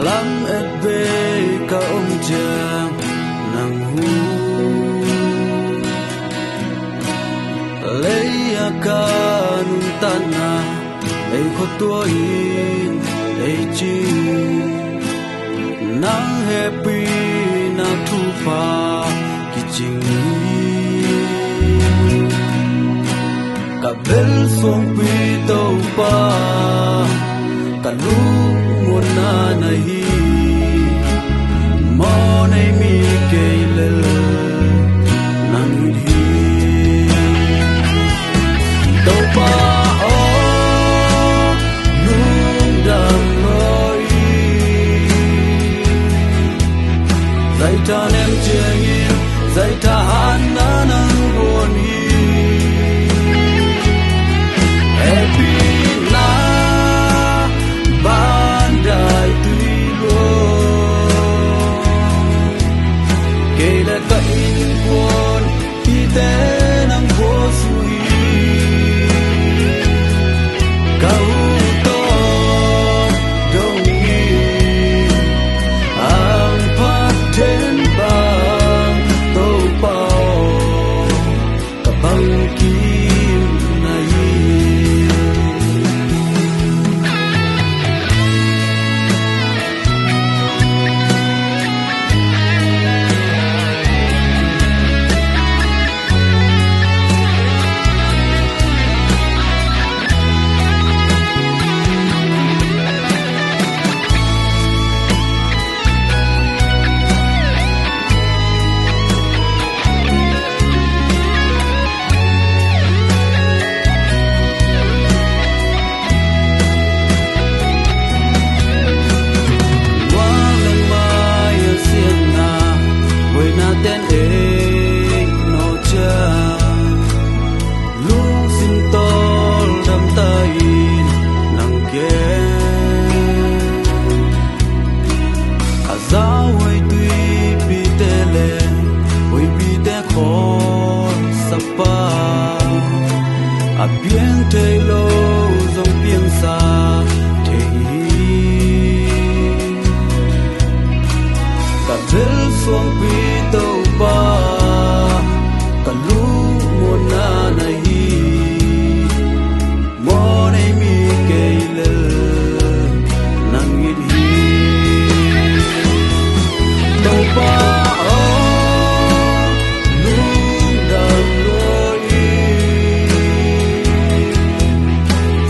lam et be ka jang nang hu leia ka nun tana ei kho tua in ei chi nang happy na thu pa ki ching ka bel song pi to pa ka lu mon na na hi mo nei mi ke le nang hi to pa o lung dam loi zai ta nem cheng in zai ta han na nang buồn hi happy na ban dai tui lo ke la ka in buồn ti te nang bo sui ka u to dong ni ang pa ten bang to pao ka bang kim na hi ten e no cha lu sin tol dam tai nang ke aza wai tui pi te le wai pi te khon sapa a bien te lo zong pian sa te ka vel song pi to ba ka lu mo na na hi mo nei mi ke le nang it hi to ba o lu da loi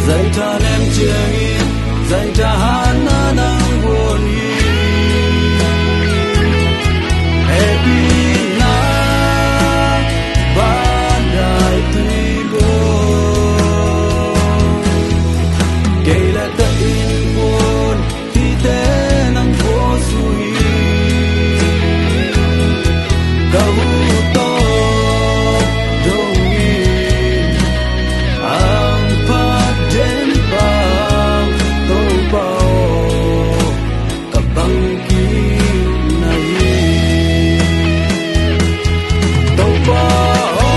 zai ta nem cheng in zai ta han na nang buồn hi happy na ban dai tui lo ke la ta in buồn ti te nang bo sui ka u to dong ni ang pa den bang to pao ka bang ki na hi to pa o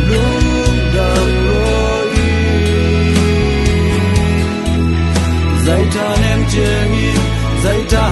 lung dam loi zai ta nem cheng in zai ta